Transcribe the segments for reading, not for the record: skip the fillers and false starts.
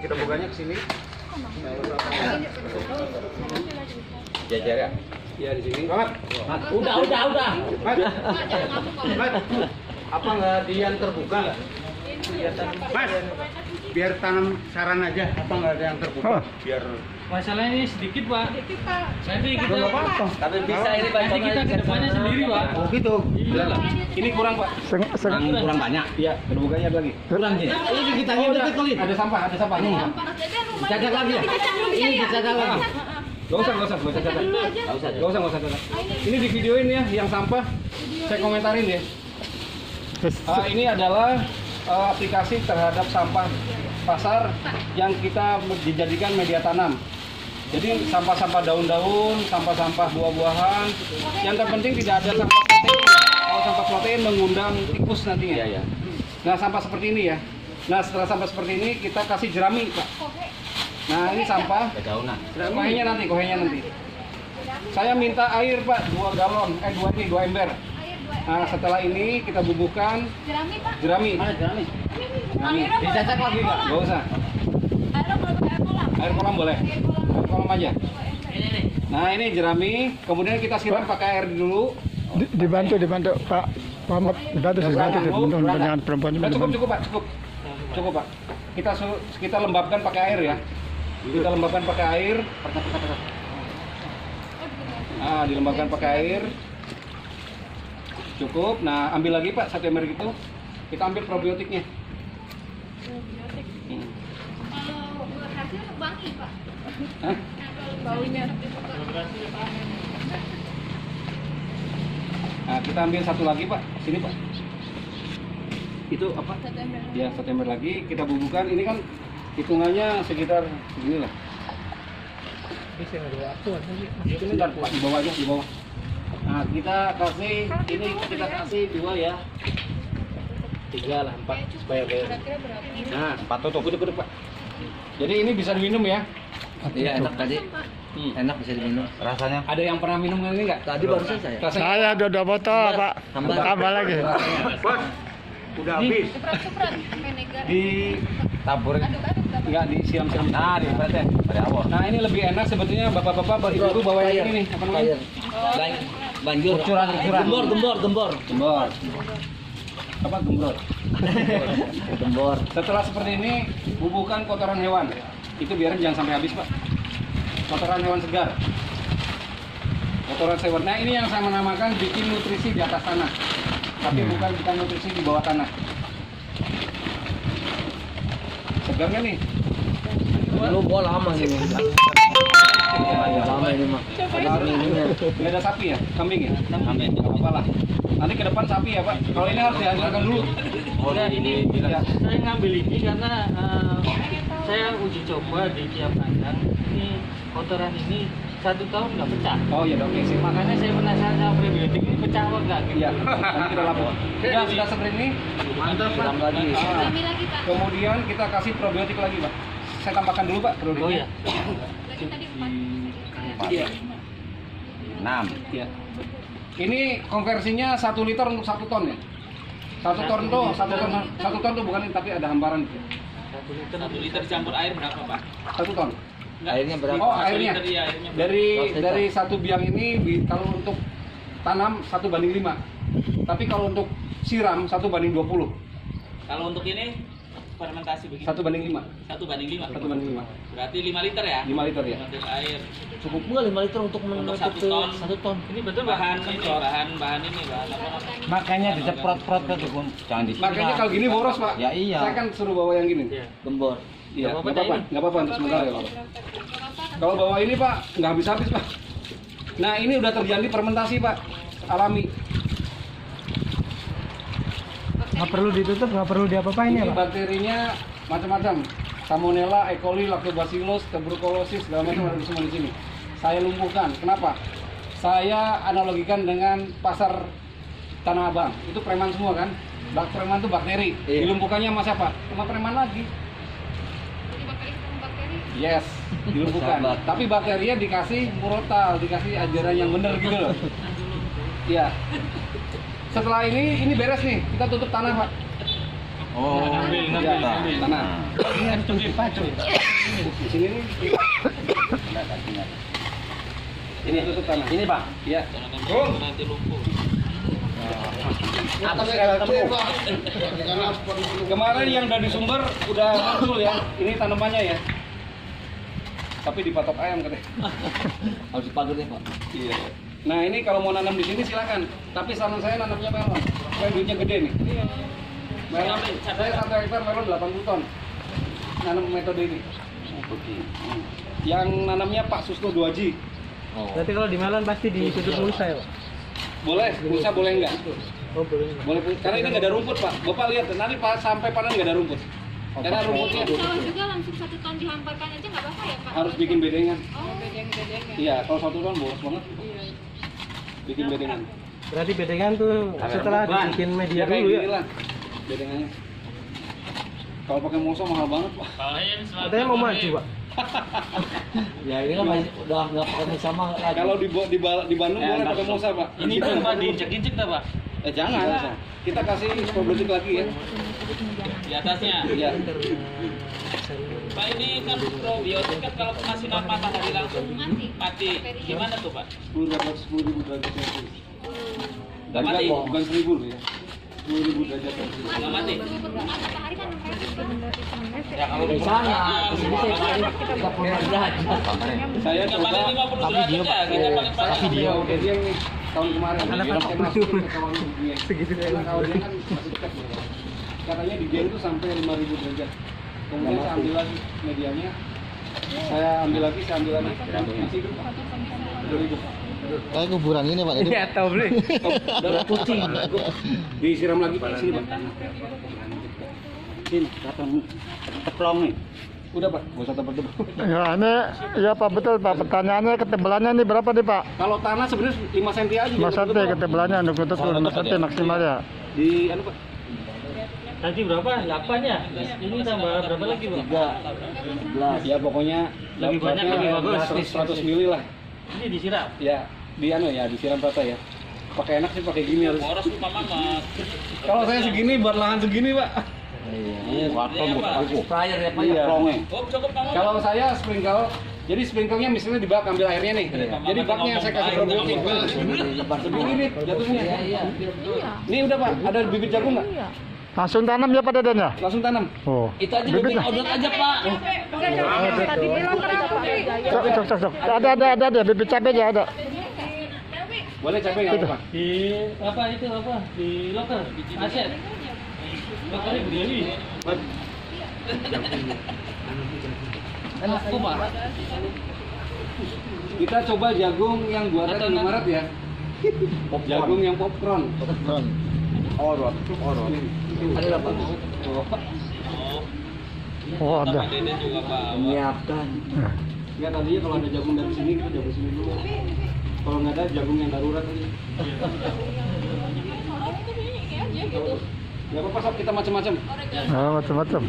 kita bukanya ke sini. Jajar ya? Iya di sini. Mat. Udah. Mat. Apa nggak di yang terbuka? Mas, biar tanam saran aja. Apa nggak ada yang terbuka? Biar Masalahnya ini sedikit, Pak. Nanti kita Tapi bisa ini Pak. nanti kita ke depannya sendiri, Pak. oh gitu. Iya lah. Ini kurang Pak. Kurang banyak. Iya, terbukanya ada lagi. Kurang sih. Ini kita Oh, udah. Ada sampah. Nih. Cacat lagi ya? Ini dicacat lagi. Gak usah catat. Gak usah catat. Ini di videoin ya, yang sampah. Saya komentarin ya. Ini adalah aplikasi terhadap sampah pasar yang kita dijadikan media tanam. Jadi sampah-sampah daun-daun, sampah-sampah buah-buahan. Yang terpenting tidak ada sampah protein. Kalau sampah protein mengundang tikus nantinya. Iya. Nah, sampah seperti ini ya. Nah, setelah sampah seperti ini kita kasih jerami, Pak. Nah, ini sampah. Kedaunan. Kohenya nanti. Saya minta air, Pak, 2 galon. 2 ember. Nah, setelah ini kita bubuhkan Jerami, Pak. jerami. Mana jerami? Airnya Dicacat lagi Pak. Gak usah. Airnya boleh pakai air kolam. Air kolam boleh. Air kolam aja. Nah, ini jerami. Kemudian kita siram pakai air dulu. Dibantu Pak Muhammad, dibantu dengan perempuan Nah, cukup Pak, cukup Pak. Kita lembabkan pakai air ya. Kita lembabkan pakai air. Nah, dilembabkan pakai air. Cukup. Nah, ambil lagi Pak 1 ember gitu. Kita ambil probiotiknya. Probiotik. Kalau berhasil wangi, Pak. Hah? Kalau baunya Nah, kita ambil satu lagi Pak. Sini Pak. Itu apa? Ya, 1 ember lagi. Kita bubuhkan. Ini kan hitungannya sekitar segini lah. Sebentar Pak, di bawah aja, di bawah. Nah, kita kasih ini, kita kasih 2 ya. 3 lah, 4 supaya kayak. kira-kira berapa? Nah, 4 tutup gede Pak. Jadi ini bisa diminum ya. Iya enak tadi. Enak bisa diminum. Rasanya. Ada yang pernah minum ini enggak? Tadi barusan saya. Rasanya Saya ada 2 botol Pak, tambah lagi. Bos, udah habis. Suprat vinegar. Di Tabur. Aduk-aduk dapat. enggak disiram-siram. Nah, di berarti pada awal. Nah, ini lebih enak sebetulnya bapak-bapak ibu-ibu bawa yang ini nih, apa namanya? Banjur. Curan. Gembor. Gembor. Apa gembor? Gembor. Setelah seperti ini, bubuhkan kotoran hewan. Itu biarin jangan sampai habis, Pak. Kotoran hewan segar. Kotoran hewan. Nah, ini yang saya menamakan bikin nutrisi di atas tanah. Tapi bukan nutrisi di bawah tanah. Segar nggak nih? Lu lama sih ini. Lama ini mah. Ada ininya. Nggak ada sapi ya? Kambing ya? Kambing. Nggak apa-apa lah. Nanti ke depan sapi ya, Pak. Kalau ini harus dihancurkan dulu. Udah ini Ya. saya ngambil ini karena saya uji coba di tiap kandang. Ini kotoran ini 1 tahun nggak pecah. Oh iya, oke sih. Makanya saya penasaran sama probiotik ini pecah apa enggak gitu. Iya, nanti kita lapor. Ya, sudah seperti ini. Mantap Pak. Lagi. Jerami lagi, Pak. Kemudian kita kasih probiotik lagi, Pak. Saya tambahkan dulu, Pak, probiotiknya. Oh iya. Lagi tadi 4. Iya. 6. Iya. Ini konversinya 1 liter untuk 1 ton ya. 1 ton tuh, 1 ton tuh bukan ini, tapi ada hamparan. 1 liter dicampur air berapa, Pak? 1 ton. Airnya berapa? Oh, 1 airnya. liter, iya, airnya Dari 1 biang ini kalau untuk tanam 1:5. Tapi kalau untuk siram 1:20. Kalau untuk ini fermentasi begini 1:5. 1:5. 1:5. Berarti 5 liter ya? 5 liter ya. 5 liter air. Cukup pula 5 liter untuk Untuk 1 ton. 1 ton. Ini betul bahan ini, bahan apa? Makanya diceprot-prot ke tuh, jangan disiram. Makanya kalau gini boros, Pak. Ya iya. Saya kan suruh bawa yang gini. Iya. Gembor. Iya, Nggak nggak apa-apa, apa-apa, nggak apa-apa untuk sementara ya, Pak. Kalau bawa ini, Pak, nggak habis-habis, Pak. Nah, ini udah terjadi fermentasi, Pak, alami. Nggak perlu ditutup, nggak perlu diapa-apain ya Ini Pak? bakterinya macam-macam. Salmonella, E. coli, Lactobacillus, tuberculosis, segala macam ada semua di sini. Saya lumpuhkan. Kenapa? Saya analogikan dengan pasar Tanah Abang. Itu preman semua kan? Preman itu bakteri. Iya. Dilumpuhkannya sama siapa? Sama preman lagi. Jadi bakteri. Yes, dilumpuhkan. Sahabat. Tapi bakterinya dikasih murotal, dikasih ajaran yang benar gitu loh. Iya. Setelah ini beres nih. Kita tutup tanah, Pak. Oh, ngambil. Tanah. Ini harus tunggu pacu. Di sini nih. Ini tutup tanah. ini Pak. Iya. Nanti lumpuh. Kemarin yang dari sumber udah muncul ya. Ini tanamannya ya. Tapi dipatok ayam katanya. Harus dipagar nih Pak. Iya. Nah ini kalau mau nanam di sini silakan. Tapi saran saya nanamnya melon. Saya duitnya gede nih. Melon. Saya 1 hektar melon 80 ton. Nanam metode ini. Yang nanamnya Pak Susno 2G. Oh. Berarti kalau di melon pasti ditutup mulsa ya, Pak? Boleh, mulsa boleh enggak? Oh, boleh. Boleh, karena ini nggak ada rumput Pak. Bapak lihat nanti Pak sampai panen nggak ada rumput. Karena rumputnya Kalau juga langsung 1 ton dihamparkan aja nggak apa-apa ya Pak? harus bikin bedengan. Oh, Iya, kalau 1 ton boros banget. Bikin bedengan. Berarti bedengan tuh setelah dibikin media Ya kayak dulu gini ya. lah bedengannya. Kalau pakai moso mahal banget Pak. Katanya mau maju, Pak. Ya ini kan masih udah nggak pakai sama lagi. Kalau di Bandung boleh pakai mosa Pak. Ini tuh Pak diinjek-injek dah Pak. Jangan. Kita kasih probiotik lagi ya. Di atasnya. Iya. Pak ini kan probiotik kan kalau kemasinan matahari langsung mati. Gimana tuh Pak? 10.000 derajat Celcius. Nggak mati? Bukan 1.000 loh ya. 10.000 derajat Celcius. Nggak mati? matahari kan 600 Ya kalau Dari sana ke sini saya paling 30 derajat. Saya kita coba paling 50 derajat ya, kita paling saya paling video dia nih tahun kemarin Anak dia anak masukin ke kawan dia. Segitu ya. Karena kawannya kan masih dekat ya. Katanya di Dieng itu sampai 5.000 derajat. Kemudian saya ambil lagi medianya. Saya ambil lagi. Masih hidup Pak. 2.000. Kayak kuburan ini Pak. Iya, tahu beli. Darah kucing. Disiram lagi Pak sini Pak. Sini, teplong nih. Udah Pak, gak usah tebak-tebak. Ya, ini ya Pak, betul Pak. Pertanyaannya ketebalannya ini berapa nih Pak? Kalau tanah sebenarnya 5 cm aja. 5 cm ketebalannya untuk tutup 5 cm maksimal ya. Di anu Pak. Tadi berapa? 8 ya? Ini tambah berapa lagi Pak? 11. Ya pokoknya Lebih banyak, lebih bagus. 100 mili lah. Ini disiram. Ya, di anu ya, disiram rata ya. Pakai enak sih pakai gini harus. Boros lupa Mamat. Kalau saya segini buat lahan segini, Pak. Iya. Sprayer ya Pak Iya. ya. Plongnya. Oh, cukup Mamat. Kalau saya sprinkle, jadi sprinklenya misalnya di bak ambil airnya nih. Jadi baknya saya kasih probiotik. Begini jatuhnya. Iya. Ini udah Pak, ada bibit jagung nggak? Langsung tanam ya Pak Dadan ya? Langsung tanam. Oh. Itu aja Bibit bibit lah. odot aja Pak. Cok. Ada bibit cabai aja ada. Boleh cabai nggak apa-apa? Di apa itu apa? Di loker, aset. Lokernya Bu Dewi. Enak kok Pak. Kita coba jagung yang 200 ya. Jagung yang popcorn. Orot. Ada apa? Oh, ada. Deden juga Pak. Menyiapkan. Ya tadinya kalau ada jagung dari sini kita jagung sini dulu. Kalau nggak ada jagung yang darurat aja. Gak apa-apa sob, kita macam-macam. Oh, macam-macam.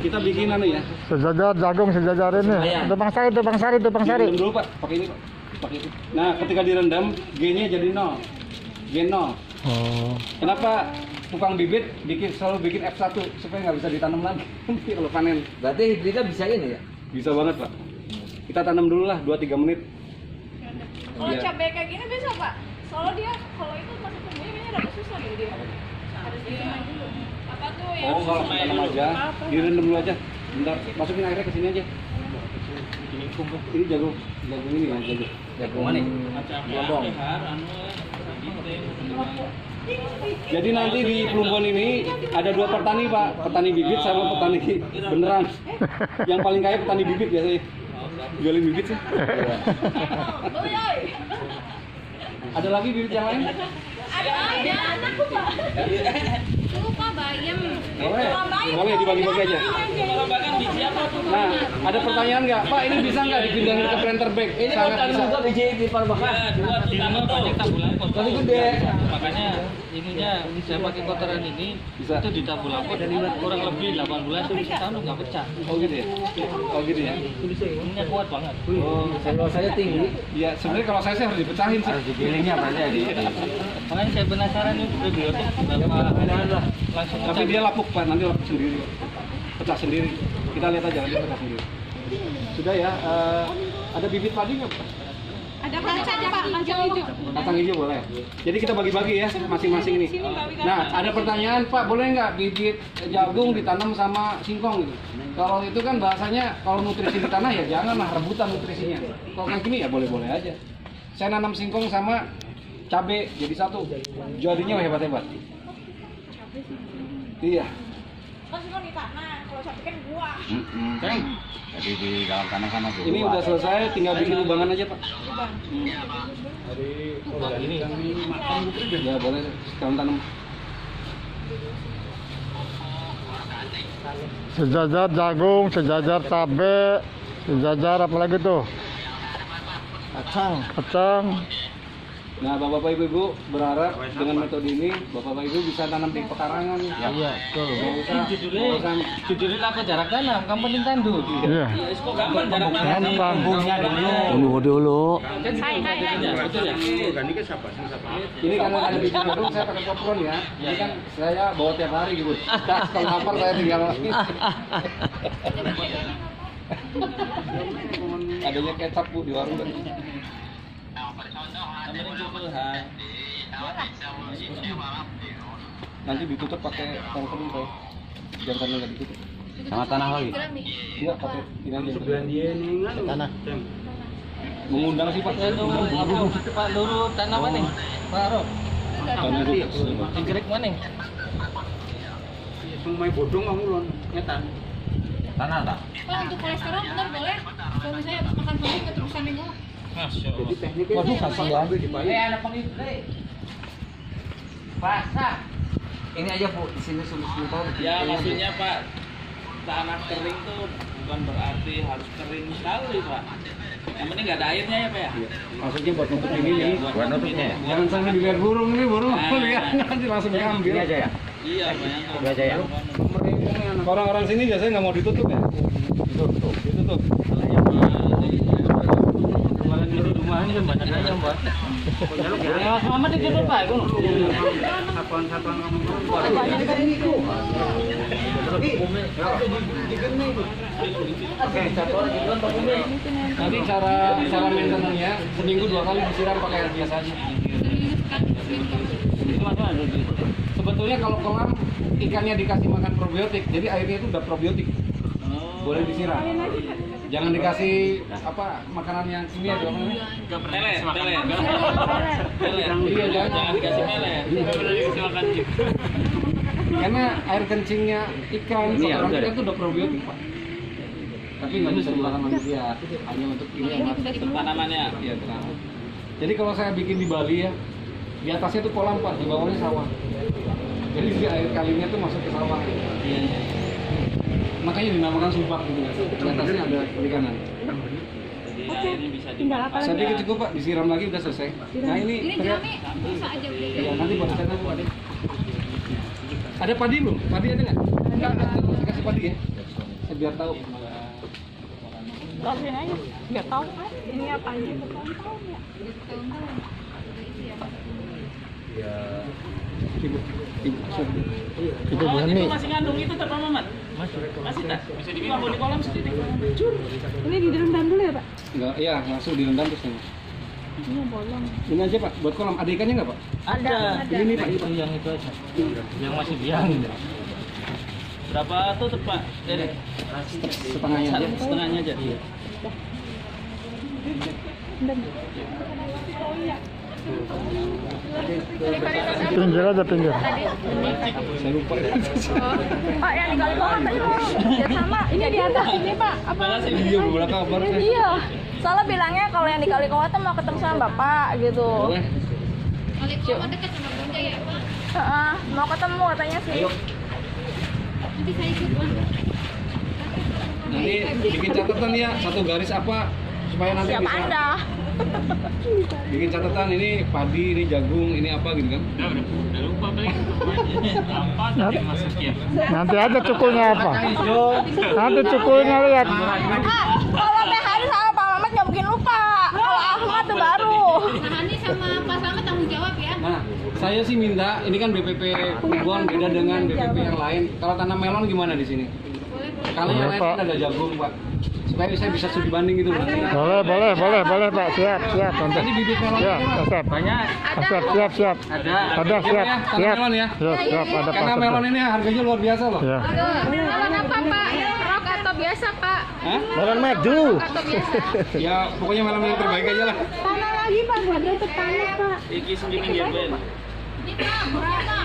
Kita bikin anu ya. Sejajar jagung sejajar ini. Itu Bang Sari. Direndam dulu Pak, pakai ini Pak. Pakai itu. Nah, ketika direndam, G-nya jadi 0. G 0. Oh. Kenapa tukang bibit selalu bikin F1 supaya nggak bisa ditanam lagi nanti kalau panen. Berarti hibrida bisa ini ya? Bisa banget Pak. Kita tanam dulu lah 2-3 menit. Kalau Iya. cabai kayak gini bisa Pak. Soalnya dia kalau itu masuk ke bumi kayaknya agak susah gitu dia. Harus disimpan dulu. Apa tuh ya? Oh, kalau tanam aja, direndam dulu aja. Bentar, masukin airnya ke sini aja. Ini jagung ini ya, jagung. Jagung mana? Godong. Jadi nanti di Plumbon ini ada 2 petani Pak, petani bibit sama petani beneran. Yang paling kaya petani bibit biasanya. Jualin bibit sih. Ada lagi bibit yang lain? Ada anakku Pak. Tuh Pak bayam. Boleh dibagi-bagi aja. Kalau bahkan biji apa tuh? Nah, ada pertanyaan nggak? Pak, ini bisa nggak dipindahin ke planter bag? Ini Sangat bukan bisa. juga biji di Parbakan. Ya, 2 di rumah banyak tabungan. Tapi gede. Makanya ininya saya pakai kotoran ini Bisa. itu ditabur lapor kurang lebih 8 bulan itu tahun nggak pecah. Oh gitu ya? Oh gitu ya? Ininya kuat banget. Oh, Kalau saya tinggi, iya sebenarnya kalau saya sih harus dipecahin sih. harus digilingnya berarti ya. Makanya saya penasaran ini probiotik berapa langsung Tapi dia lapuk Pak, nanti lapuk sendiri. Pecah sendiri. Kita lihat aja nanti pecah sendiri. Sudah ya, ada bibit padi nggak Pak? Ada kaca aja Pak, kacang hijau. Kacang hijau boleh. Jadi kita bagi-bagi ya masing-masing ini. Nah, ada pertanyaan Pak, boleh nggak bibit jagung ditanam sama singkong gitu? Kalau itu kan bahasanya kalau nutrisi di tanah ya janganlah rebutan nutrisinya. Kalau kayak gini ya boleh-boleh aja. Saya nanam singkong sama cabe jadi satu. Jadinya hebat-hebat. Iya. Kan semua di tanah, kalau cabai kan buah. Ceng, Jadi di dalam tanah kan masih. ini udah selesai, tinggal bikin lubangan aja Pak. ini. Ya boleh, sekarang tanam. Sejajar jagung, sejajar cabe, sejajar apa lagi tuh? Kacang. Nah, Bapak Ibu berharap dengan metode ini Bapak Ibu bisa tanam di pekarangan. Iya, betul. Nggak usah Judulnya apa jarak tanam, kamu penting tandu. Iya. Kapan jarak tanam? Gampang. Dulu. Hai. Betul ya? ini karena ada biji jagung saya pakai popcorn ya. Ini kan saya bawa tiap hari gitu. Kalau lapar saya tinggal adanya kecap Bu di warung kan. Nanti ditutup pakai tangkring saya. Jangan sampai nggak ditutup. Sama tanah lagi. Iya, pakai ini aja. Tanah. Mengundang sih Pak. Pak Luru tanah mana? Pak Aro. Tanah dulu. Inggrek mana? Semai bodong kamu lon nyetan. Tanah tak? Pak untuk kolesterol benar boleh. Kalau misalnya makan banyak keterusan minggu. Jadi tekniknya Waduh, kasihan. ambil di payung. Anak pengibli. Basah. Ini aja Bu, di sini sulit tahu. Ya maksudnya Pak, tanah kering tuh bukan berarti harus kering sekali Pak. Yang penting nggak ada airnya ya Pak ya. Iya. Maksudnya buat nutup ini nih. Buat nutupnya ya? Jangan sampai dilihat burung ini burung lihat nanti langsung diambil. Ini aja ya? Iya banyak. Ini aja ya? Orang-orang sini biasanya nggak mau ditutup ya. Ditutup. Kemarin di rumahnya kan banyak aja, Mbak. Ya, sama ditutup Pak. Satuan-satuan kamu. Oke, nanti cara maintenance-nya seminggu 2 kali disiram pakai air biasa aja. Itu masalah. Sebetulnya kalau kolam ikannya dikasih makan probiotik, jadi airnya itu udah probiotik. Boleh disiram. Jangan dikasih apa makanan yang kimia itu apa namanya? Pelet. Iya, Jangan dikasih pelet. Dikasih makan gitu. Karena air kencingnya ikan, Ini ya, kotoran udah ikan deh. itu udah probiotik Pak. Tapi nggak bisa dimakan manusia, hanya untuk ini yang Untuk tanamannya. Iya, tenang. Jadi kalau saya bikin di Bali ya, di atasnya tuh kolam Pak, di bawahnya sawah. Jadi si air kalinya tuh masuk ke sawah. Iya. Makanya dinamakan subak gitu. Di atasnya ada perikanan. Jadi airnya bisa Tinggal apa Saya lagi? pikir cukup Pak, disiram lagi udah selesai. Nah ini Ini ternyata- jerami bisa aja beli. Iya, nanti buat saya Bu ada. Ada padi belum? Padi ada nggak? Enggak, kasih padi ya. Saya biar tahu. Laluin aja, biar tahu kan ini apa aja bertahun-tahun ya. Ibu, sorry. Itu berani. Itu masih ngandung itu tak Pak Mamat? Masih tak? Bisa dibilang di kolam sendiri. Ini direndam dulu ya Pak? Enggak, iya langsung direndam terus ini. Ini bolong. Ini aja Pak, buat kolam. Ada ikannya nggak Pak? Ada. Ini Pak, Itu yang itu aja. Yang masih biang. Berapa tuh Pak? setengahnya aja. Setengahnya aja. Iya. Pinggir aja pinggir. Saya lupa. Pak yang di kali bawah tadi ya sama. Ini di atas ini Pak. Apa? Iya, beberapa kabar saya. Iya. Soalnya bilangnya kalau yang di kali bawah tuh mau ketemu sama Bapak gitu. Boleh. Kali bawah dekat sama Bunda ya Pak? Mau ketemu katanya sih. Nanti saya ikut Pak. Nanti bikin catatan ya, satu garis apa supaya nanti Siap bisa Anda. bikin catatan ini padi, ini jagung, ini apa gitu kan. Udah lupa paling apa tadi masukin. Nanti aja cukunya apa? Nanti cukunya lihat. Kalau Teh Hani sama Pak Mamat nggak mungkin lupa. Kalau Ahmad tuh baru. Nah, Hani sama Pak Slamet tanggung jawab ya. Nah, saya sih minta, ini kan BPP Kebon beda dengan BPP yang lain. Kalau tanam melon gimana di sini? Kalau yang lain kan ada jagung, Pak. Supaya saya bisa studi banding gitu. Boleh Pak. Siap. Nanti. Tadi bibit melon Siap. Banyak. Siap. Ada. Ada siap. Melon ya. Siap. Ada Karena Pak. Iya, melon ini harganya luar biasa loh. Ya. Melon apa Pak? Rok atau biasa Pak? Hah? Melon madu. Atau biasa? Ya pokoknya melon yang terbaik aja lah. Tanah lagi Pak, buat untuk tanah Pak. Iki segini ya, Ben. Ini Pak, berapa?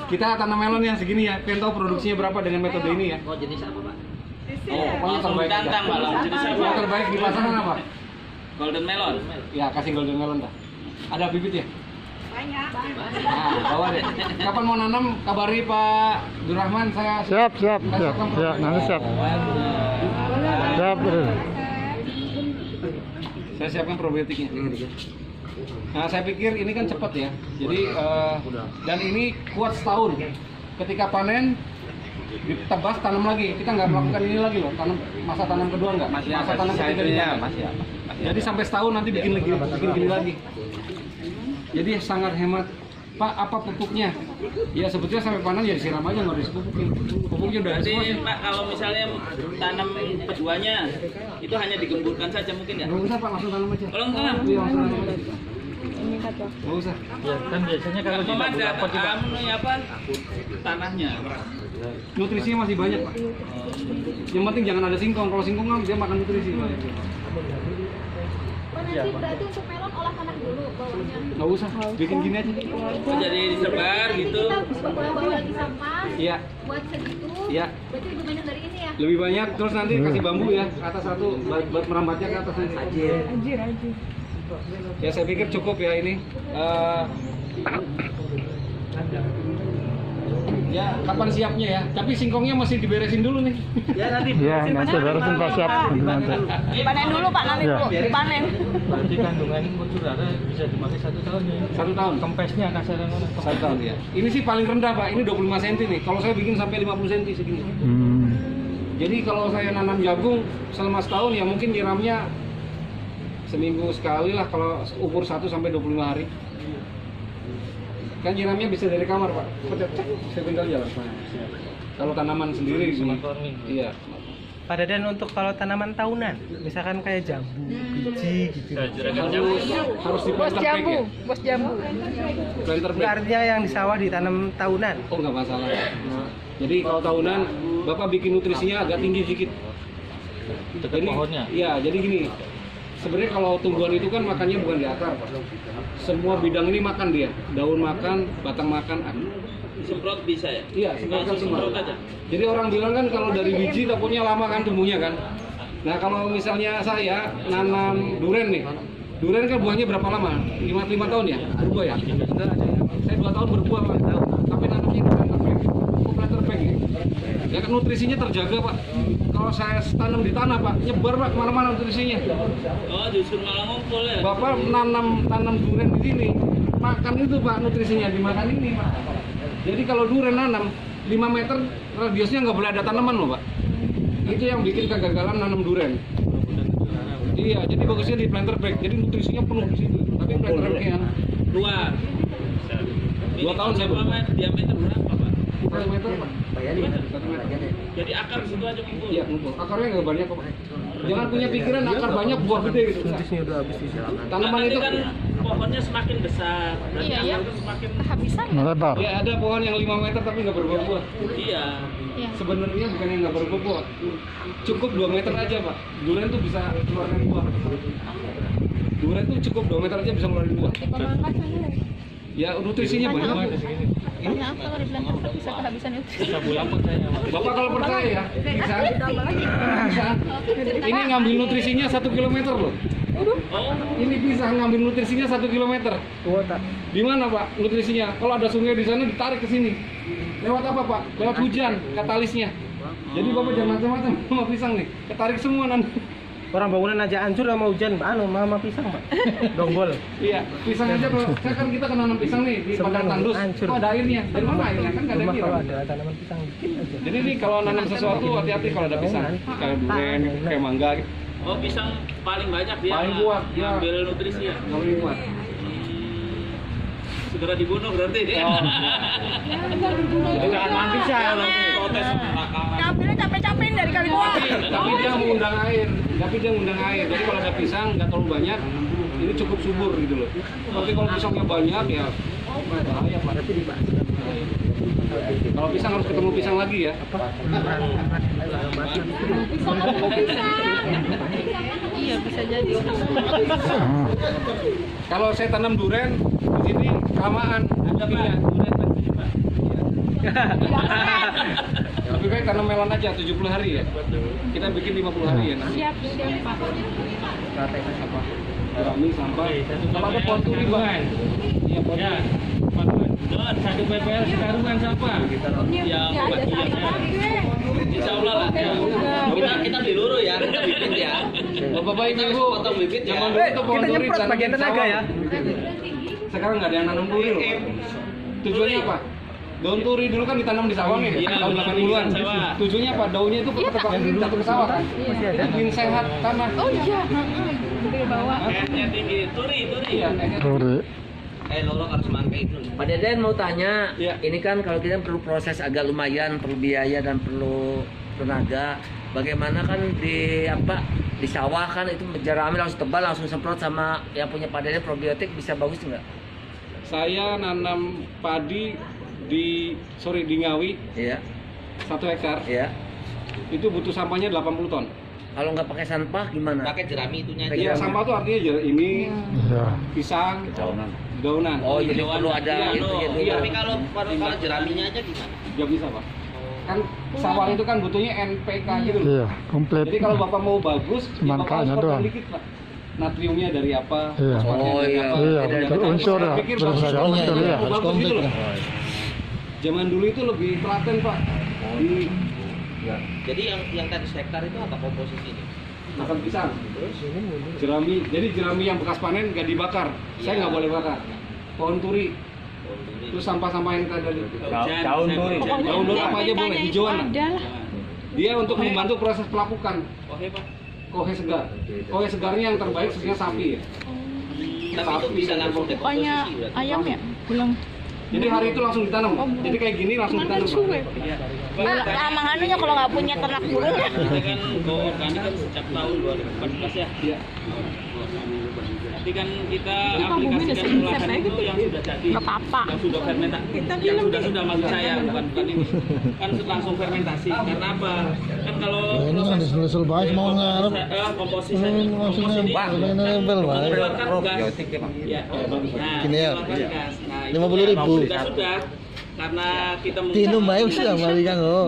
Kita tanam melon yang segini ya. Pengen tahu produksinya berapa dengan metode ini ya. Oh, jenis apa, Pak? Oh, pokoknya Langsung terbaik. ditantang aja. malah jenis Yang apa? terbaik di pasaran apa? Golden melon. Ya kasih golden melon dah. Ada bibit ya? Banyak. Nah, bawa deh. Kapan mau nanam kabari Pak Durrahman, saya Siap. Nanti siap. Saya siapkan probiotiknya. Nah, saya pikir ini kan cepat ya. Jadi dan ini kuat setahun. Ketika panen ditebas tanam lagi. Kita nggak melakukan ini lagi loh. Masa tanam kedua nggak? Masa tanam ketiga dipanen. Jadi sampai setahun nanti bikin gini lagi. Jadi sangat hemat. Pak, apa pupuknya? Ya sebetulnya sampai panen ya disiram aja, nggak harus dipupukin. Pupuknya udah Jadi semua sih. Pak, kalau misalnya tanam keduanya itu hanya digemburkan saja mungkin ya? Nggak usah Pak, langsung tanam aja. Kalau enggak, Iya, langsung tanam aja. Nggak usah. Ya, kan biasanya kalau di Mama ada dapur juga. apa? Tanahnya. Nutrisinya masih banyak Pak. Yang penting jangan ada singkong. Kalau singkong kan dia makan nutrisi. Pak, nanti berarti untuk melon olah tanah dulu bawahnya. Nggak usah, bikin gini aja. Oh, jadi disebar gitu. Kita bawa lagi sampah. Iya, Buat segitu. iya. Berarti lebih banyak dari ini ya. Lebih banyak, terus nanti kasih bambu ya, ke atas satu, buat merambatnya ke atas nanti. Anjir. Ya saya pikir cukup ya ini. Ya kapan siapnya ya? Tapi singkongnya masih diberesin dulu nih. Ya nanti. Ya, nanti beresin Pak siap. Nanti. Dipanen dulu Pak, nanti Iya. dulu dipanen. Berarti kandungan unsur hara bisa dipakai 1 tahun ya. 1 tahun. Kempesnya kasaran mana? 1 tahun ya. Ini sih paling rendah Pak, ini 25 cm nih. Kalau saya bikin sampai 50 cm segini. Jadi kalau saya nanam jagung selama setahun ya mungkin nyiramnya seminggu sekali lah kalau ukur 1 sampai 25 hari. Kan nyiramnya bisa dari kamar Pak. Pencet, cek, saya tinggal jalan. Kalau tanaman sendiri di sini. Iya. Pak Dadan, untuk kalau tanaman tahunan, misalkan kayak jambu, biji gitu. Harus di planter bag ya. Bos jambu. Planter Itu bag. artinya yang di sawah ditanam tahunan. Oh nggak masalah. Jadi kalau tahunan Bapak bikin nutrisinya agak tinggi sedikit. Dekat pohonnya. Iya, jadi gini. Sebenarnya kalau tumbuhan itu kan makannya bukan di akar, Pak. Semua bidang ini makan dia. Daun makan, batang makan, akar. Semprot bisa ya? Iya, semprotkan semua. Semprot aja. Jadi orang bilang kan kalau dari biji takutnya lama kan tumbuhnya kan. Nah kalau misalnya saya nanam duren nih, duren kan buahnya berapa lama? 5 tahun ya? Berbuah ya? Saya 2 tahun berbuah Pak. Tapi nanamnya di planter bag. Oh planter bag ya? Ya kan nutrisinya terjaga Pak. Kalau saya tanam di tanah Pak, nyebar Pak kemana-mana nutrisinya. Oh, justru malah ngumpul ya? Bapak tanam duren di sini, makan itu Pak nutrisinya dimakan ini Pak. Jadi kalau duren nanam 5 meter radiusnya nggak boleh ada tanaman loh Pak. Itu yang bikin kegagalan nanam duren. Iya, jadi bagusnya di planter bag. Jadi nutrisinya penuh di situ. Tapi planter bagnya Luas. 2 tahun saya berapa meter? Diameter berapa Pak? 1 meter Pak. 1 meter. Jadi akar situ aja ngumpul? Iya, ngumpul. Akarnya nggak banyak kok. Jangan punya pikiran akar banyak buah gede gitu. Nutrisinya udah habis di Tanaman Nanti itu kan pohonnya semakin besar. Berarti Iya, akar iya. itu semakin... Habisan. Melebar. ya ada pohon yang 5 meter tapi nggak berbuah-buah. Iya. Iya. Sebenarnya bukan yang nggak berbuah, cukup 2 meter aja Pak. Duren tuh bisa keluarkan buah. Duren tuh cukup 2 meter aja bisa ngeluarin buah. Pemangkas mana? Ya nutrisinya banyak. Banyak kalau di belakang bisa kehabisan itu. Bapak kalau percaya ya bisa. Bisa. Ini ngambil nutrisinya 1 kilometer loh. Ini bisa ngambil nutrisinya 1 kilometer. Di mana Pak nutrisinya? Kalau ada sungai di sana ditarik ke sini. Lewat apa Pak? Lewat hujan katalisnya. Jadi Bapak jangan macam-macam sama pisang nih. Ketarik semua nanti. Orang bangunan aja hancur sama hujan, sama pisang, Pak. Donggol. Iya, pisang aja kalau saya kan kita nanam pisang nih di padang tandus. Hancur. Kok ada airnya? Dari mana airnya? Kan nggak ada Rumah air. kalau ada tanaman pisang dikit aja. Jadi nih kalau nanam sesuatu hati-hati kalau ada pisang. Kayak durian, kayak mangga. Oh, pisang paling banyak dia. Paling kuat, ya. Ngambil nutrisi ya. Paling kuat. Segera dibunuh berarti. Jangan mati pisang. Protes belakangan. Ngambilnya capek-capekin dari kali gua. Tapi dia mengundang air. Jadi kalau ada pisang nggak terlalu banyak, ini cukup subur gitu loh. Tapi kalau pisangnya banyak ya bahaya Pak. Kalau pisang harus ketemu pisang lagi ya. Iya, bisa jadi. Kalau saya tanam durian di sini kelamaan bikinnya. Lebih baik tanam melon aja 70 hari ya. Kita bikin 50 hari ya nanti. Siap, Pak. Apa? Kami sampah. Kalau ada pohon turi Bang. Iya, pohon turi. Don, 1 PPL sekarungan sampah. Ya, insya Allah lah. Kita beli luru ya, kita bibit ya. Bapak Ibu, potong bibit ya. zaman dulu tuh pohon Kita turi nyemprot tanam bagian di tenaga sawah. ya. Sekarang nggak ada yang nanam turi loh. Tujuannya apa? Daun turi dulu kan ditanam di sawah nih, Iya, tahun 80-an. sawah. Tujuannya apa? Daunnya itu jatuh ke sawah kan? Bikin sehat tanah. Oh iya, gede bawa. Kayaknya tinggi, turi. Iya, kayaknya. Turi. Lolo harus mangkai itu. Pak Deden mau tanya, Iya. ini kan kalau kita perlu proses agak lumayan, perlu biaya dan perlu tenaga. Bagaimana kan di sawah kan itu jerami langsung tebal langsung semprot sama yang punya Pak Deden probiotik bisa bagus nggak? Saya nanam padi di Ngawi Iya, 1 hektar. iya. Itu butuh sampahnya 80 ton. Kalau nggak pakai sampah gimana? Pakai jerami itunya. Iya, sampah tuh artinya ini Iya. pisang, daunan. Oh, jadi perlu ada Iya, itu ya dulu. iya. Tapi kalau jeraminya aja gimana? Nggak bisa Pak. Kan sawah itu kan butuhnya NPK gitu loh. Iya, komplit. Jadi kalau Bapak mau bagus, ya Cuman Bapak harus K-nya potong doang. dikit Pak. Natriumnya dari apa? Iya. fosfatnya Oh, dari iya. apa. Iya, Jadi betul. kan Unsur saya ya. pikir Betul, bagus ada banget, unsur, ya. bagus gitu loh. Zaman dulu itu lebih telaten Pak. Di Jadi yang tadi hektar itu apa komposisinya? makan pisang, jerami. Jadi jerami yang bekas panen nggak dibakar. Saya nggak boleh bakar. Pohon turi, terus sampah-sampah yang tadi. Daun turi. Daun dulu apa aja boleh, hijauan lah. Ada lah. Dia untuk membantu proses pelapukan. Oke Pak. Kohe segar. Kohe segarnya yang terbaik sebenarnya sapi ya. Tapi itu bisa langsung Pokoknya dekomposisi berarti. ayam ya? Belum. Jadi hari itu langsung ditanam. Jadi kayak gini langsung Makan ditanam. suwe. Lama anunya kalau nggak punya ternak burung ya. Kita kan go organik kan sejak tahun 2014 ya. Iya. Nanti kan kita Kamu aplikasikan minus olahan insect itu aja. yang sudah jadi, Nggak apa-apa. yang sudah fermentasi, yang sudah maksud saya bukan ini, kan langsung fermentasi. Karena apa? Kan kalau Nyusul bahas mau ngarep. komposisi ini nempel mengeluarkan gas. Ya. Nah, Gini ya. mengeluarkan gas. Nah, itu 50.000. sudah karena kita Tinum bae sudah balikan lo.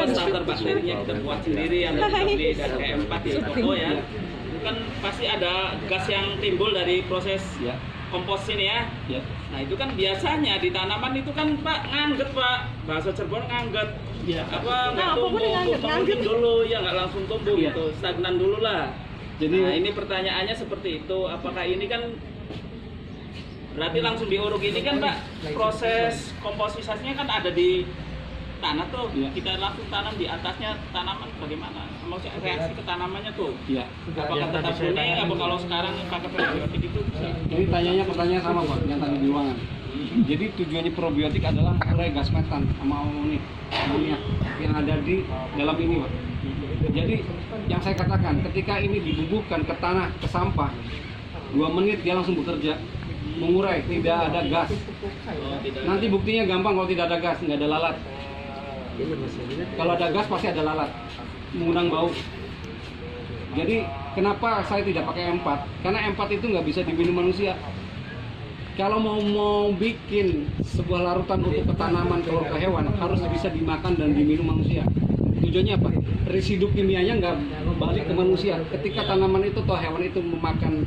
starter bakterinya kita buat sendiri yang kita beli dari E4 di toko ya. Itu kan pasti ada gas yang timbul dari proses Ya. kompos ini ya. Ya. Nah itu kan biasanya di tanaman itu kan Pak ngangget Pak, bahasa Cirebon ngangget. Ya. Apa nggak Nah, apapun tumbuh, ngangget, ngangget dulu ya nggak langsung tumbuh Iya. gitu, stagnan dulu lah. Jadi Nah ini pertanyaannya seperti itu, apakah ini kan berarti langsung diuruk ini kan Pak, proses komposisasinya kan ada di tanah tuh, Iya. kita langsung tanam di atasnya tanaman bagaimana? Maksudnya reaksi ke tanamannya tuh, ya. apakah tetap kuning? Apa kalau sekarang pakai probiotik itu bisa? Ini pertanyaan sama Pak yang tadi di ruangan. Jadi tujuannya probiotik adalah mengurai gas metan sama amonia yang ada di dalam ini Pak. Jadi yang saya katakan ketika ini dibubuhkan ke tanah, ke sampah, 2 menit dia langsung bekerja, mengurai, tidak ada gas. Oh, tidak. Nanti buktinya gampang kalau tidak ada gas, nggak ada lalat. Kalau ada gas pasti ada lalat, mengundang bau. Jadi kenapa saya tidak pakai M4? Karena M4 itu nggak bisa diminum manusia. Kalau mau bikin sebuah larutan untuk tanaman kalau ke hewan harus bisa dimakan dan diminum manusia. Tujuannya apa? Residu kimianya nggak balik ke manusia. Ketika tanaman itu atau hewan itu memakan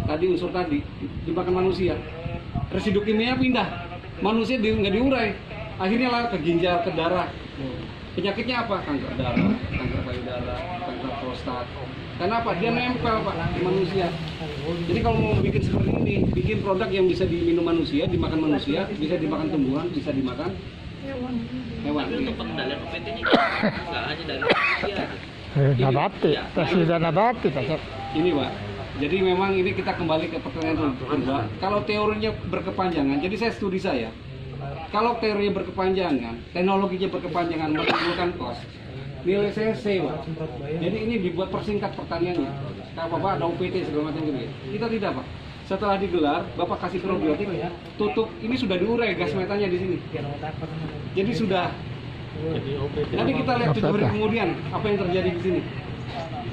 tadi unsur tadi dimakan manusia, residu kimia pindah, manusia nggak diurai, akhirnya lah ke ginjal, ke darah. Penyakitnya apa? Kanker darah, kanker payudara, kanker prostat. Karena apa? Dia nempel Pak di manusia. Jadi kalau mau bikin seperti ini, bikin produk yang bisa diminum manusia, dimakan manusia, bisa dimakan tumbuhan, bisa dimakan hewan. Tapi untuk pengendalian OPT ini nggak hanya dari manusia. Nabati, sudah nabati Pak. Ini Pak. Jadi memang ini kita kembali ke pertanyaan kedua. Kalau teorinya berkepanjangan, jadi saya studi saya. Kalau teorinya berkepanjangan, teknologinya berkepanjangan, menimbulkan kos. Nilai saya C, Pak. Jadi ini dibuat persingkat pertaniannya. Kalau Bapak ada UPT segala macam gitu ya. Kita tidak, Pak. Setelah digelar, Bapak kasih probiotik, tutup. Ini sudah diurai gas metanya di sini. Jadi sudah. Nanti kita lihat 7 hari kemudian apa yang terjadi di sini.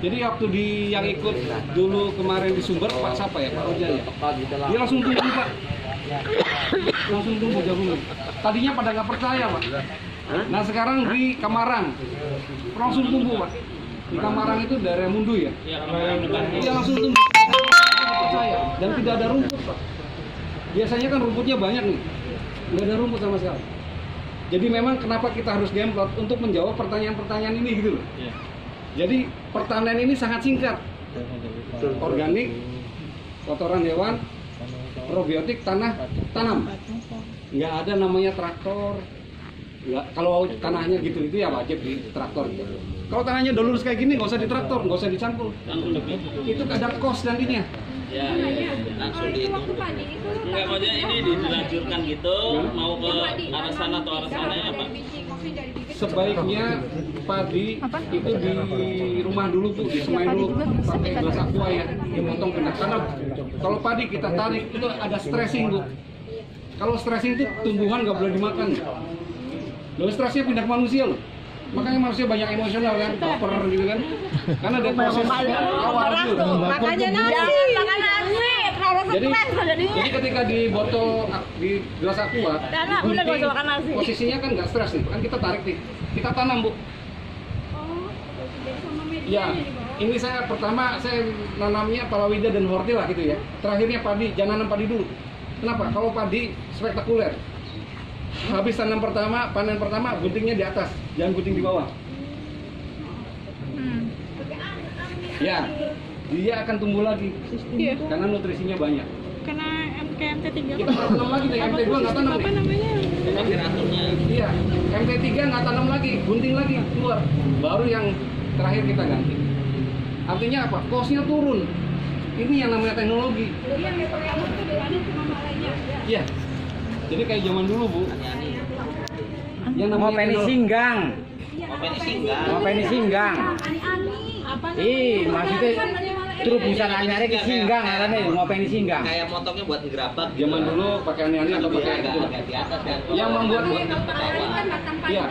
Jadi waktu yang ikut dulu kemarin di Sumber, Pak siapa ya? Pak Roja ya? Dia langsung tumbuh, Pak. Langsung tumbuh jagungnya. Tadinya pada nggak percaya, Pak. Nah sekarang di Kamarang langsung tumbuh, Pak. Di Kamarang itu daerah Mundu ya. Dia langsung tumbuh. Nggak percaya dan tidak ada rumput, Pak. Biasanya kan rumputnya banyak nih, nggak ada rumput sama sekali. Jadi memang kenapa kita harus gemplot untuk menjawab pertanyaan-pertanyaan ini gitu loh. Jadi pertanian ini sangat singkat. Organik, kotoran hewan, probiotik, tanah, tanam. Nggak ada namanya traktor. Nggak, kalau tanahnya gitu itu ya wajib di traktor gitu. Kalau tanahnya udah lurus kayak gini nggak usah ditraktor, nggak usah dicangkul. Itu ada kos nantinya. Ya, langsung dihitung. Enggak, maksudnya ini dilanjutkan gitu, mau ke arah sana atau arah sana ya Pak? Sebaiknya padi itu di rumah dulu Bu, disemai dulu pakai gelas aqua ya, dipotong kena. Karena kalau padi kita tarik itu ada stressing Bu. Kalau stressing itu tumbuhan nggak boleh dimakan. Lalu stresnya pindah ke manusia loh. Makanya manusia banyak emosional kan, baper gitu kan. Karena ada proses awal gitu. Makanya nasi, makan nasi. Jadi ketika di botol di gelas aqua, udah gak usah makan nasi. posisinya kan nggak stres nih, kan kita tarik nih, kita tanam Bu. Ya, ini saya pertama saya nanamnya palawija dan horti lah gitu ya. Terakhirnya padi, jangan nanam padi dulu. Kenapa? Kalau padi spektakuler. Habis tanam pertama, panen pertama, guntingnya di atas, jangan gunting di bawah. Ya, dia akan tumbuh lagi, karena nutrisinya banyak. Karena MT3 Kita nggak tanam lagi nih, MT2 nggak tanam nih. Iya, MT3 nggak tanam lagi, gunting lagi keluar. Baru yang terakhir kita ganti. Artinya apa? Kosnya turun. Ini yang namanya teknologi. Iya. Jadi kayak zaman dulu Bu. Yang namanya Mau singgang. Mau pengen singgang. Ih, maksudnya terubusan anyare ke singgang katanya mau pengen singgang. Kayak motongnya buat ngerabak. Zaman dulu pakai aneh-aneh atau pakai gitu lah. Di atas kan. Yang membuat iya.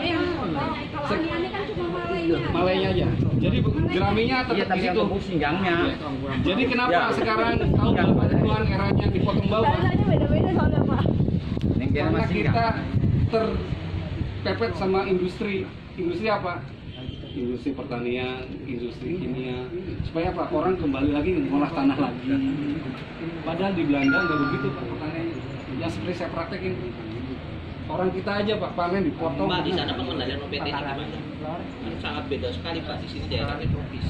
Malaynya aja. Jadi geraminya Iya, tetap tapi di situ. untuk singgangnya. Jadi kenapa sekarang tahu kebutuhan eranya dipotong bawah? Beda-beda soalnya Pak. Yang kira Karena mas singgang. kita terpepet sama industri. Industri apa? Industri pertanian, industri kimia. Supaya apa? Orang kembali lagi ngolah tanah lagi. Padahal di Belanda nggak begitu Pak pertaniannya. Yang seperti saya praktekin. Orang kita aja Pak panen dipotong. Pak, di sana pengendalian OPT-nya gimana? Kan sangat beda sekali Pak, di sini daerahnya tropis.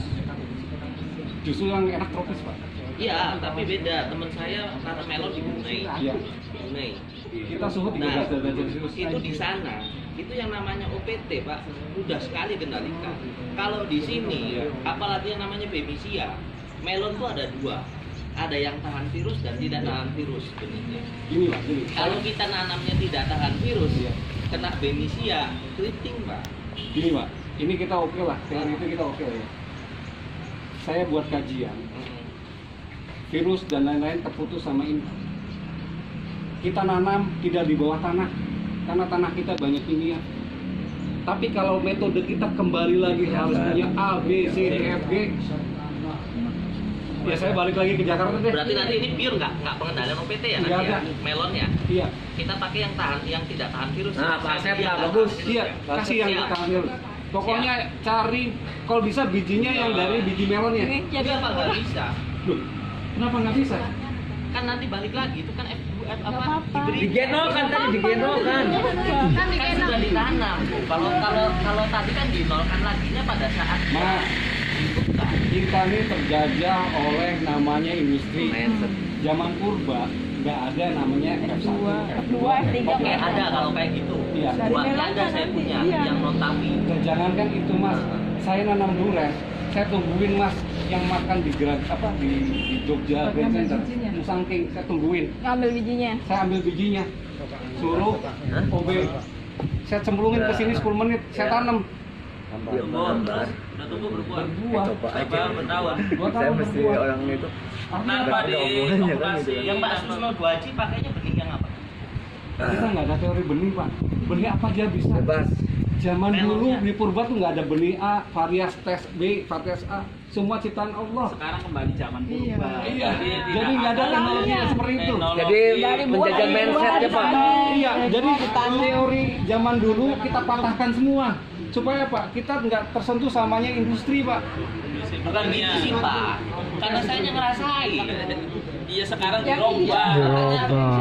Justru yang enak tropis Pak. Iya, tapi beda. Teman saya tanam melon di Brunei. Iya. Brunei. Kita suhu 13 Nah, derajat Celcius. itu di sana, itu yang namanya OPT Pak, mudah sekali kendalikan. Kalau di sini, apalagi yang namanya Bemisia, melon tuh ada dua. Ada yang tahan virus dan tidak tahan virus sebenarnya. Gini Pak, gini. Kalau kita nanamnya tidak tahan virus, kena Bemisia, keriting Pak. Gini Pak, ini kita oke lah, teori itu kita oke lah ya. Saya buat kajian, virus dan lain-lain terputus sama ini. Kita nanam tidak di bawah tanah, karena tanah kita banyak kimia. Tapi kalau metode kita kembali lagi harus punya A, B, C, D, F, G. Ya saya balik lagi ke Jakarta deh. Berarti nanti ini pure nggak pengendalian OPT ya Nggak nanti ya? ada. Melonnya. Iya, Kita pakai yang tidak tahan virus. Nah, Pak Asep, Yang Pak, tahan bagus. virus. iya, kasih yang Siap. tahan virus. Pokoknya cari, kalau bisa bijinya yang dari biji melonnya. Jadi apa nggak bisa? Loh, kenapa nggak bisa? Kan nanti balik lagi itu kan kan diberi Digenolkan tadi, digenolkan. Kan kan sudah ditanam. Kalau tadi kan dinolkan laginya pada saat Mas, dibuka. kita ini terjajah oleh namanya industri. Zaman purba nggak ada namanya F1, F2, Oke, ada kalau kayak gitu. Iya. Buatnya ada saya punya yang non tafi. Jangankan itu Mas, saya nanam durian, saya tungguin Mas yang makan di Jogja Grand Center, Musangking, saya tungguin. Ngambil bijinya. Saya ambil bijinya, suruh OB, saya cemplungin ke sini 10 menit, saya tanam. Udah tumbuh berbuah. Berbuah. Berapa bertahun? 2 tahun berbuah. orang itu Kenapa di koperasi yang Mbak Susno Bu Haji pakainya benih yang apa? Kita nggak ada teori benih Pak, benih apa aja bisa. bebas. Zaman Melonnya. dulu di purba tuh nggak ada benih A, varietas B, varietas A, semua ciptaan Allah. Sekarang kembali zaman purba. Iya, jadi nggak ada teknologi yang seperti itu. Jadi menjaga mindsetnya Pak. Iya, jadi teori zaman dulu kita patahkan semua. Supaya Pak, kita nggak tersentuh samanya industri Pak. Bukan gitu sih Pak, karena saya ngerasain. Iya sekarang dirubah.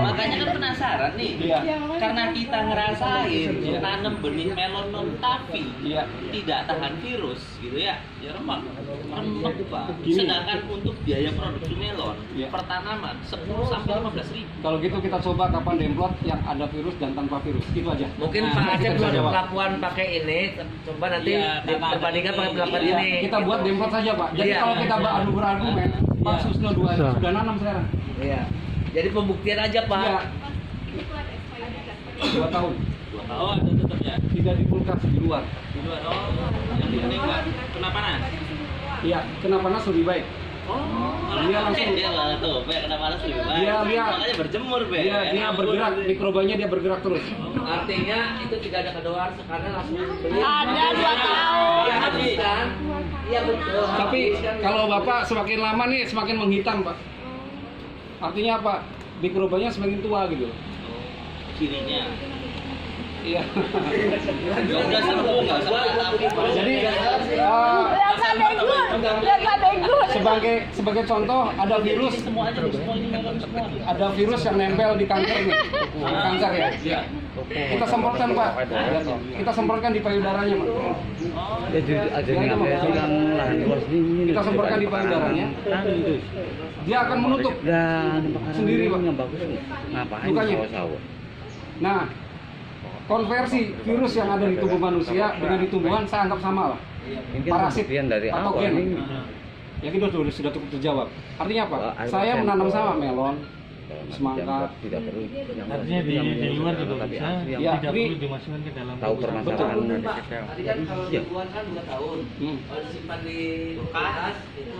Makanya kan penasaran nih. Iya. Karena kita ngerasain tanam benih melon non tafi Iya. tidak tahan virus gitu ya. Ya remak Pak. Gini. Sedangkan untuk biaya produksi melon Iya. pertanaman 10 sampai 15.000. Kalau gitu kita coba kapan demplot yang ada virus dan tanpa virus, itu aja. Mungkin Nah, Pak kita Acep bisa belum jawab. pelakuan pakai ini, coba nanti Iya, perbandingkan pakai pelakuan Iya, ini. kita buat demplot saja Pak. Jadi Iya. kalau kita adu berargumen, Pak Susno 2 Bisa. sudah nanam sekarang. Iya. Jadi pembuktian aja Pak. Iya. 2 tahun. 2 tahun ada tetapnya. Tidak di kulkas, di luar. Di luar yang penting Pak. Kena panas. Iya, kena panas lebih baik. Dia langsung- dia nggak tuh, Be, kena panas lebih baik. Dia- Makanya berjemur, Be. Dia bergerak, mikrobanya dia bergerak terus. Artinya itu tidak ada kedaluarsa karena langsung beli. Ada 2 tahun. Iya habis kan? Iya betul. Tapi habis kan? kalau Bapak semakin lama nih semakin menghitam, Pak. Artinya apa? Mikrobanya semakin tua gitu. Cirinya. Iya. Ya udah seru, nggak usah tapi. Jadi Lihat sadegu. sebagai contoh ada virus Semua aja nih, semua ini melon semua. ada virus yang nempel di kanker ini. Kanker ya. Iya. Kita semprotkan, Pak. Kita semprotkan di payudaranya, Pak. Ya, itu, Pak. Kita semprotkan di payudaranya. Dia akan menutup sendiri, Pak. Lukanya. Nah, konversi virus yang ada di tubuh manusia dengan di tumbuhan saya anggap sama lah. Parasit, patogen. Ya kita sudah cukup terjawab. Artinya apa? Saya menanam sama melon, semangka. Artinya di luar juga bisa, Ya, tidak ini perlu dimasukkan ke dalam tahu kulkas. permasalahan. Betul. Pak. Tadi kan kalau ribuan kan 2 tahun. Kalau disimpan di kulkas itu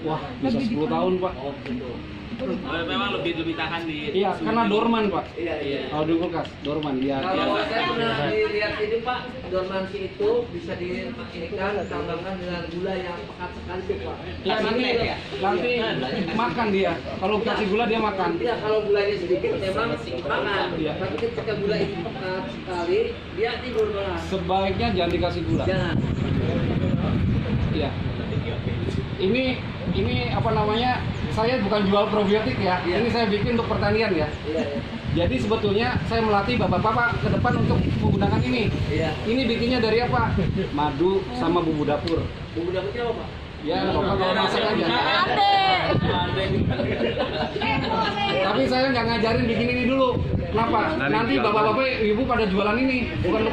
Wah, bisa 10 tahun, Pak. oh betul. Memang lebih tahan di. Iya, karena dorman, Pak. Iya. Kalau di kulkas, dorman dia. Kalau saya pernah dilihat ini Pak, dormansi itu bisa dimakan, ditambahkan dengan gula yang pekat sekali tuh Pak. Ya, nanti makan dia. Kalau kasih gula dia makan. Iya, kalau gulanya sedikit memang makan. Iya. Tapi ketika gula itu pekat sekali, dia tidur malah. Sebaiknya jangan dikasih gula. Jangan. Iya. Ini apa namanya? Saya bukan jual probiotik ya. Iya. Ini saya bikin untuk pertanian ya. Iya. Jadi sebetulnya saya melatih bapak-bapak ke depan untuk menggunakan ini. Iya. Ini bikinnya dari apa? Madu sama bumbu dapur. Bumbu dapurnya apa Pak? Ya, bapak kalau masak aja. Tapi saya nggak ngajarin bikin ini dulu. Kenapa? Nanti bapak-bapak ibu pada jualan ini, bukan untuk